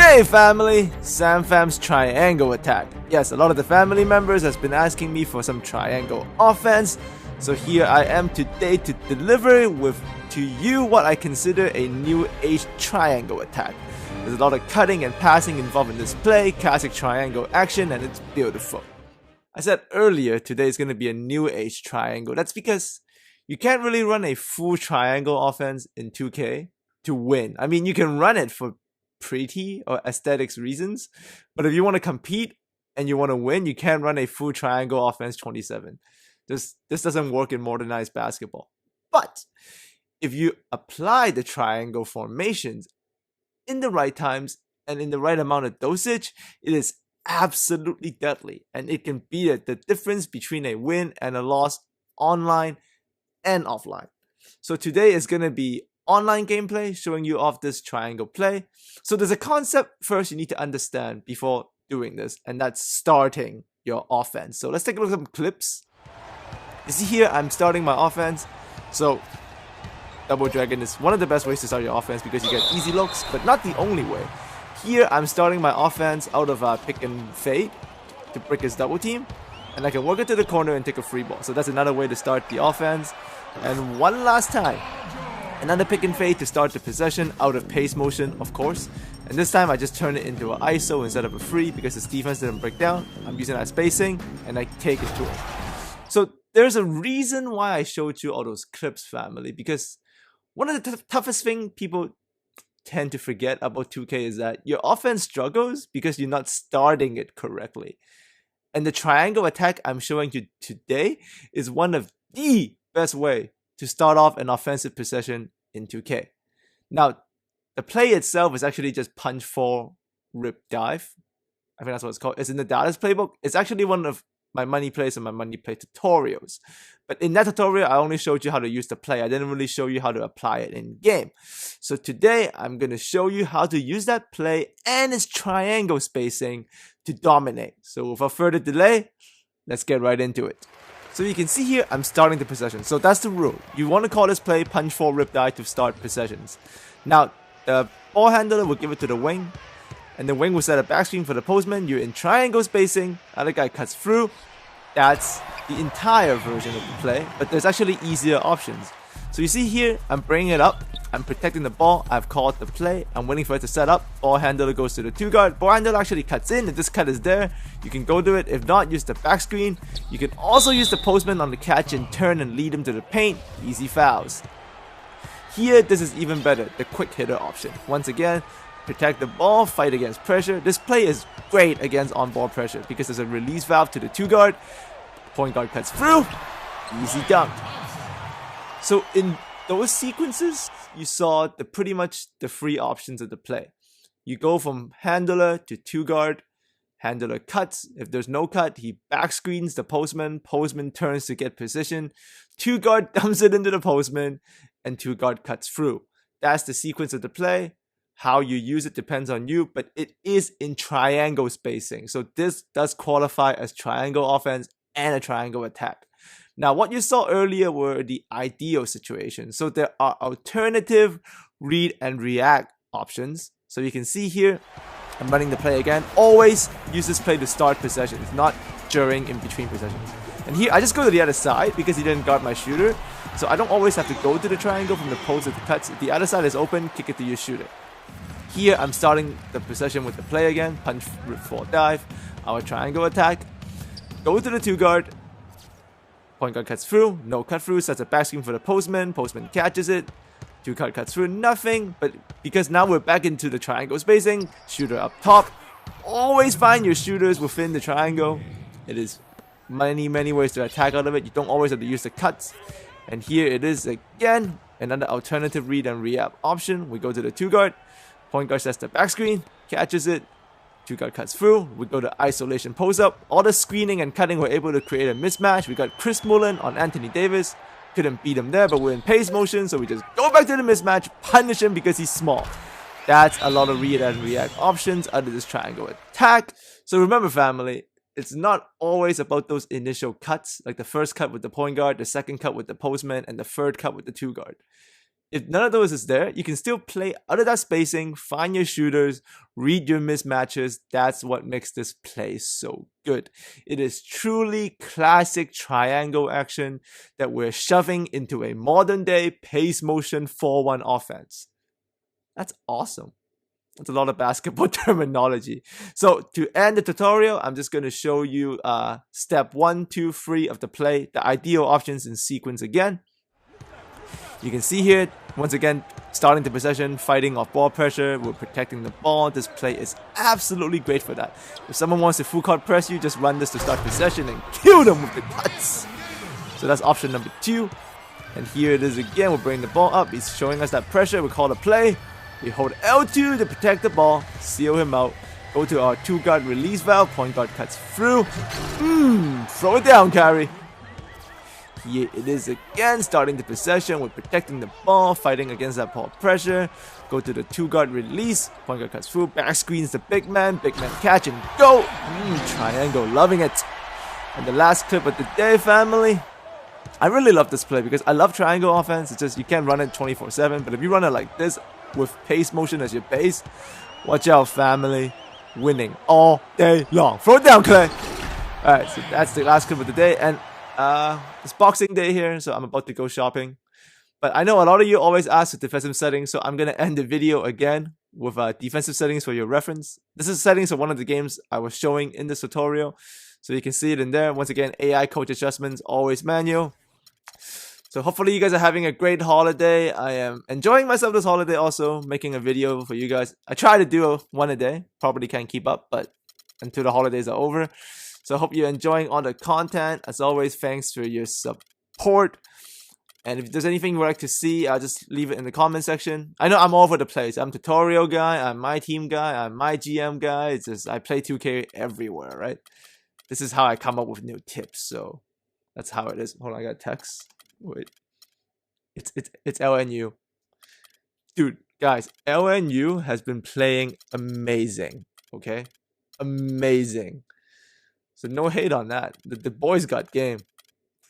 Today, family, SamFam's triangle attack. Yes, a lot of the family members has been asking me for some triangle offense, so here I am today to deliver to you what I consider a new age triangle attack. There's a lot of cutting and passing involved in this play, classic triangle action, and it's beautiful. I said earlier today is going to be a new age triangle. That's because you can't really run a full triangle offense in 2K to win. I mean, you can run it for pretty or aesthetics reasons, but if you want to compete and you want to win, you can't run a full triangle offense 27. This doesn't work in modernized basketball. But if you apply the triangle formations in the right times and in the right amount of dosage, it is absolutely deadly, and it can be the difference between a win and a loss online and offline. So today is going to be online gameplay showing you off this triangle play. So there's a concept first you need to understand before doing this, and that's starting your offense. So let's take a look at some clips. You see here, I'm starting my offense. So Double Dragon is one of the best ways to start your offense because you get easy looks, but not the only way. Here, I'm starting my offense out of pick and fade to break his double team, and I can work it to the corner and take a free ball. So that's another way to start the offense. And one last time, another pick and fade to start the possession out of pace motion, of course. And this time I just turn it into an ISO instead of a free because his defense didn't break down. I'm using that spacing and I take it to him. So there's a reason why I showed you all those clips, family, because one of the toughest thing people tend to forget about 2K is that your offense struggles because you're not starting it correctly. And the triangle attack I'm showing you today is one of the best way to start off an offensive possession in 2K. Now, the play itself is actually just punch 4, rip dive. I think that's what it's called. It's in the Dallas playbook. It's actually one of my money plays and my money play tutorials. But in that tutorial, I only showed you how to use the play. I didn't really show you how to apply it in game. So today, I'm going to show you how to use that play and its triangle spacing to dominate. So without further delay, let's get right into it. So you can see here, I'm starting the possession. So that's the rule. You want to call this play punch 4, rip dive to start possessions. Now, the ball handler will give it to the wing, and the wing will set a backscreen for the postman. You're in triangle spacing, other guy cuts through. That's the entire version of the play, but there's actually easier options. So you see here, I'm bringing it up, I'm protecting the ball, I've called the play, I'm waiting for it to set up, ball handler goes to the 2 guard, ball handler actually cuts in, if this cut is there, you can go do it, if not, use the back screen. You can also use the postman on the catch and turn and lead him to the paint, easy fouls. Here, this is even better, the quick hitter option. Once again, protect the ball, fight against pressure. This play is great against on-ball pressure because there's a release valve to the 2 guard, point guard cuts through, easy dunk. So in those sequences, you saw pretty much the 3 options of the play. You go from handler to 2 guard, handler cuts. If there's no cut, he back screens the postman, postman turns to get position, 2 guard dumps it into the postman, and 2 guard cuts through. That's the sequence of the play. How you use it depends on you, but it is in triangle spacing. So this does qualify as triangle offense and a triangle attack. Now, what you saw earlier were the ideal situations. So there are alternative read and react options. So you can see here, I'm running the play again. Always use this play to start possessions, not during in between possessions. And here, I just go to the other side because he didn't guard my shooter. So I don't always have to go to the triangle from the post of the cuts. If the other side is open, kick it to your shooter. Here, I'm starting the possession with the play again. Punch, rip, 4, dive. Our triangle attack. Go to the 2 guard. Point guard cuts through. No cut through. Sets a back screen for the postman. Postman catches it. 2 guard cuts through. Nothing. But because now we're back into the triangle spacing. Shooter up top. Always find your shooters within the triangle. It is many ways to attack out of it. You don't always have to use the cuts. And here it is again. Another alternative read and react option. We go to the 2 guard. Point guard sets the back screen, catches it, 2 guard cuts through, we go to isolation post up. All the screening and cutting were able to create a mismatch. We got Chris Mullin on Anthony Davis, couldn't beat him there, but we're in pace motion, so we just go back to the mismatch, punish him because he's small. That's a lot of read and react options under this triangle attack. So remember, family, it's not always about those initial cuts, like the first cut with the point guard, the second cut with the postman, and the third cut with the 2 guard. If none of those is there, you can still play out of that spacing, find your shooters, read your mismatches. That's what makes this play so good. It is truly classic triangle action that we're shoving into a modern day pace motion 4-1 offense. That's awesome. That's a lot of basketball terminology. So to end the tutorial, I'm just going to show you step 1, 2, 3 of the play, the ideal options in sequence again. You can see here, once again, starting the possession, fighting off ball pressure, we're protecting the ball. This play is absolutely great for that. If someone wants to full court press you, just run this to start possession and kill them with the cuts. So that's option number 2. And here it is again, we're bringing the ball up. He's showing us that pressure, we call the play. We hold L2 to protect the ball, seal him out. Go to our 2-guard release valve, point guard cuts through. Throw it down, Kyrie. Here it is again, starting the possession. We're protecting the ball, fighting against that ball pressure. Go to the 2-guard release. Point guard cuts through, back screens the big man catch and go. Triangle, loving it. And the last clip of the day, family. I really love this play because I love triangle offense. It's just you can't run it 24/7, but if you run it like this with pace motion as your base, watch out, family. Winning all day long. Throw it down, Clay. Alright, so that's the last clip of the day. And it's Boxing Day here, so I'm about to go shopping. But I know a lot of you always ask for defensive settings, so I'm going to end the video again with defensive settings for your reference. This is settings of one of the games I was showing in this tutorial. So you can see it in there. Once again, AI coach adjustments, always manual. So hopefully you guys are having a great holiday. I am enjoying myself this holiday also, making a video for you guys. I try to do one a day. Probably can't keep up, but until the holidays are over. So I hope you're enjoying all the content. As always, thanks for your support. And if there's anything you would like to see, I'll just leave it in the comment section. I know I'm all over the place. I'm tutorial guy, I'm my team guy, I'm my GM guy. It's just I play 2K everywhere, right? This is how I come up with new tips. So that's how it is. Hold on, I got text. Wait. It's LNU. Dude, guys, LNU has been playing amazing. Okay? Amazing. So no hate on that. The boy's got game.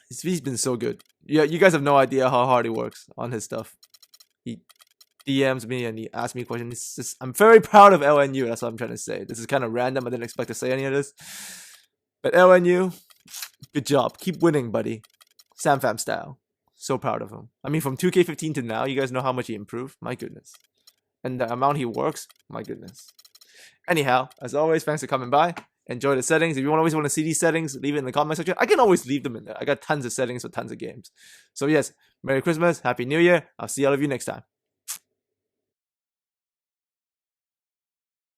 He's been so good. Yeah, you guys have no idea how hard he works on his stuff. He DMs me and he asks me questions. I'm very proud of LNU. That's what I'm trying to say. This is kind of random. I didn't expect to say any of this. But LNU, good job. Keep winning, buddy. SamFam style. So proud of him. I mean, from 2K15 to now, you guys know how much he improved? My goodness. And the amount he works? My goodness. Anyhow, as always, thanks for coming by. Enjoy the settings. If you always want to see these settings, leave it in the comment section. I can always leave them in there. I got tons of settings for tons of games. So yes, Merry Christmas, Happy New Year. I'll see all of you next time.